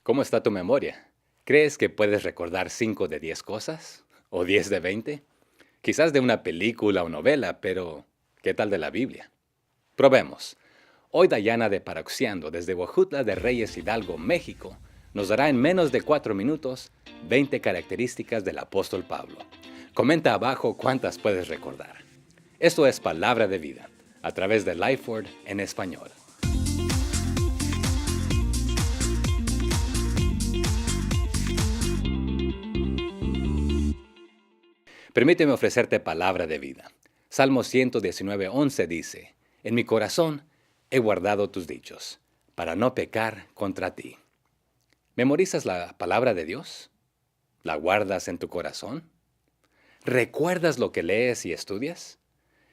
¿Cómo está tu memoria? ¿Crees que puedes recordar 5 de 10 cosas? ¿O 10 de 20? Quizás de una película o novela, pero ¿qué tal de la Biblia? Probemos. Hoy Dayana de Paroxiando, desde Huejutla de Reyes Hidalgo, México, nos dará en menos de 4 minutos 20 características del apóstol Pablo. Comenta abajo cuántas puedes recordar. Esto es Palabra de Vida, a través de Lifeword en español. Permíteme ofrecerte palabra de vida. Salmo 119:11 dice, En mi corazón he guardado tus dichos, para no pecar contra ti. ¿Memorizas la palabra de Dios? ¿La guardas en tu corazón? ¿Recuerdas lo que lees y estudias?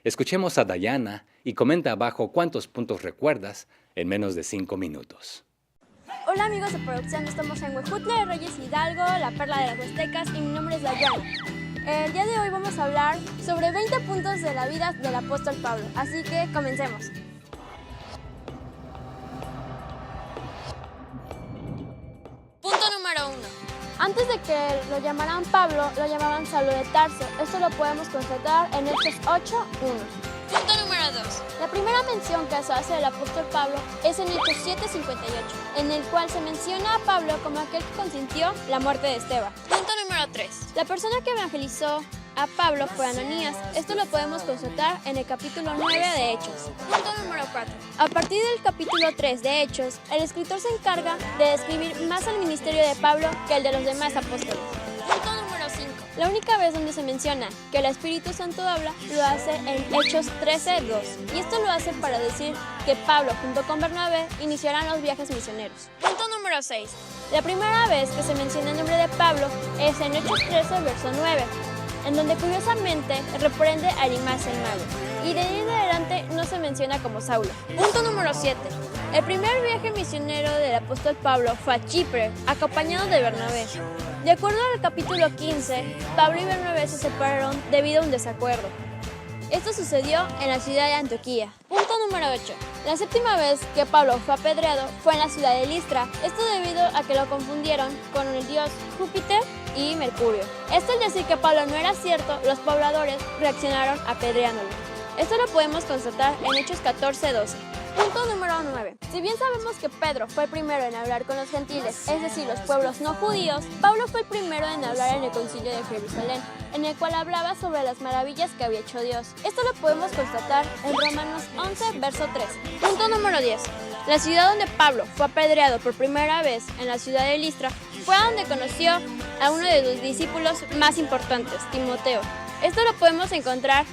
Escuchemos a Dayana y comenta abajo cuántos puntos recuerdas en menos de 5 minutos. Hola amigos de producción, estamos en Huejutla de Reyes Hidalgo, la perla de las Huastecas, y mi nombre es Dayana. El día de hoy vamos a hablar sobre 20 puntos de la vida del apóstol Pablo, así que comencemos. Punto número 1. Antes de que lo llamaran Pablo, lo llamaban Saulo de Tarso. Esto lo podemos constatar en Hechos 8:1. Punto número 2. La primera mención que se hace del apóstol Pablo es en Hechos 7:58, en el cual se menciona a Pablo como aquel que consintió la muerte de Esteban. Punto número 3. La persona que evangelizó a Pablo fue Ananías. Esto lo podemos constatar en el capítulo 9 de Hechos. Punto número 4. A partir del capítulo 3 de Hechos, el escritor se encarga de describir más el ministerio de Pablo que el de los demás apóstoles. Punto número 5. La única vez donde se menciona que el Espíritu Santo habla, lo hace en Hechos 13:2. Y esto lo hace para decir que Pablo, junto con Bernabé, iniciarán los viajes misioneros. Punto número 6. La primera vez que se menciona el nombre de Pablo es en Hechos 13, verso 9. En donde curiosamente reprende a Elimas el mago, y de ahí en adelante no se menciona como Saulo. Punto número 7. El primer viaje misionero del apóstol Pablo fue a Chipre, acompañado de Bernabé. De acuerdo al capítulo 15, Pablo y Bernabé se separaron debido a un desacuerdo. Esto sucedió en la ciudad de Antioquía. Punto número 8. La séptima vez que Pablo fue apedreado fue en la ciudad de Listra, esto debido a que lo confundieron con el dios Júpiter y Mercurio. Esto al decir que Pablo no era cierto, los pobladores reaccionaron apedreándolo. Esto lo podemos constatar en Hechos 14:12. Punto número 9. Si bien sabemos que Pedro fue el primero en hablar con los gentiles, es decir, los pueblos no judíos, Pablo fue el primero en hablar en el concilio de Jerusalén, en el cual hablaba sobre las maravillas que había hecho Dios. Esto lo podemos constatar en Romanos 11, verso 3. Punto número 10. La ciudad donde Pablo fue apedreado por primera vez, en la ciudad de Listra, fue donde conoció a uno de sus discípulos más importantes, Timoteo. Esto lo podemos encontrar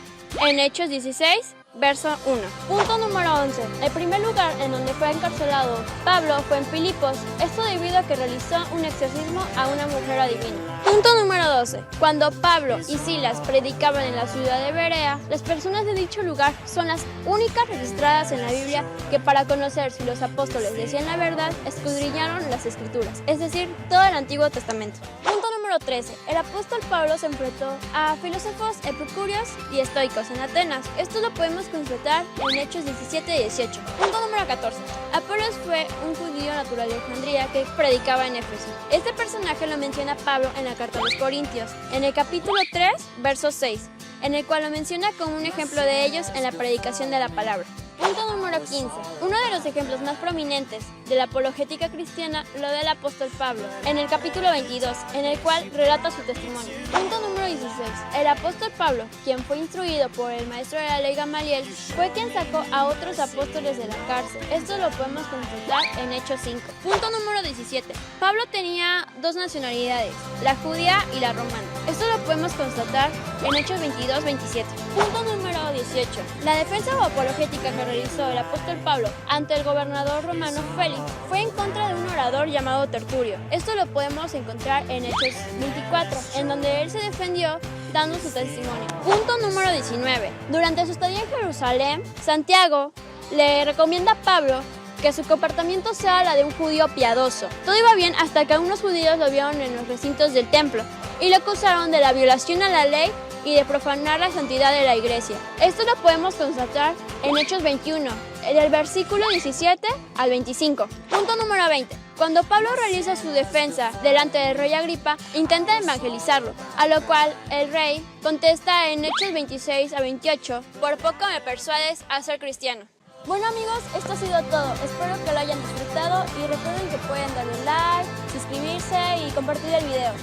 en Hechos 16, verso 1. Punto número 11. El primer lugar en donde fue encarcelado Pablo fue en Filipos, esto debido a que realizó un exorcismo a una mujer adivina. Punto número 12. Cuando Pablo y Silas predicaban en la ciudad de Berea, las personas de dicho lugar son las únicas registradas en la Biblia que, para conocer si los apóstoles decían la verdad, escudriñaron las escrituras, es decir, todo el Antiguo Testamento. Punto número 13. El apóstol Pablo se enfrentó a filósofos epicúreos y estoicos en Atenas. Esto lo podemos constatar en Hechos 17:18. Punto número 14. Apolos fue un judío natural de Alejandría que predicaba en Éfeso. Este personaje lo menciona Pablo en la carta a los Corintios, en el capítulo 3, verso 6, en el cual lo menciona como un ejemplo de ellos en la predicación de la palabra. Punto número 15. Uno de los ejemplos más prominentes de la apologética cristiana lo da el apóstol Pablo, en el capítulo 22, en el cual relata su testimonio. Punto número 16. El apóstol Pablo, quien fue instruido por el maestro de la ley Gamaliel, fue quien sacó a otros apóstoles de la cárcel. Esto lo podemos consultar en Hechos 5. Punto número 17. Pablo tenía dos nacionalidades, la judía y la romana. Esto lo podemos constatar en Hechos 22:27. Punto número 18. La defensa o apologética que realizó el apóstol Pablo ante el gobernador romano Félix fue en contra de un orador llamado Tertulio. Esto lo podemos encontrar en Hechos 24, en donde él se defendió dando su testimonio. Punto número 19. Durante su estadía en Jerusalén, Santiago le recomienda a Pablo que su comportamiento sea la de un judío piadoso. Todo iba bien hasta que algunos judíos lo vieron en los recintos del templo y lo acusaron de la violación a la ley y de profanar la santidad de la iglesia. Esto lo podemos constatar en Hechos 21, del versículo 17 al 25. Punto número 20. Cuando Pablo realiza su defensa delante del rey Agripa, intenta evangelizarlo, a lo cual el rey contesta en Hechos 26 a 28, por poco me persuades a ser cristiano. Bueno amigos, esto ha sido todo. Espero que lo hayan disfrutado y recuerden que pueden darle like, suscribirse y compartir el video.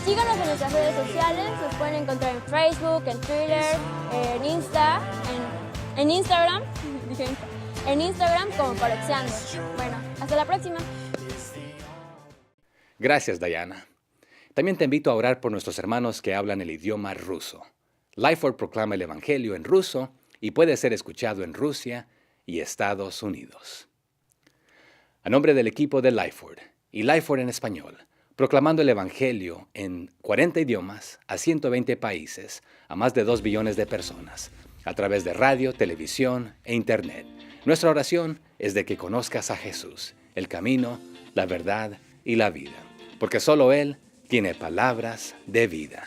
Síganos en nuestras redes sociales, nos pueden encontrar en Facebook, en Twitter, en Instagram como Paroxiano. Bueno, hasta la próxima. Gracias, Diana. También te invito a orar por nuestros hermanos que hablan el idioma ruso. Lifeword proclama el Evangelio en ruso y puede ser escuchado en Rusia y Estados Unidos. A nombre del equipo de Lifeword y Lifeword en español, proclamando el Evangelio en 40 idiomas a 120 países, a más de 2 billones de personas, a través de radio, televisión e Internet. Nuestra oración es de que conozcas a Jesús, el camino, la verdad y la vida, porque solo Él tiene palabras de vida.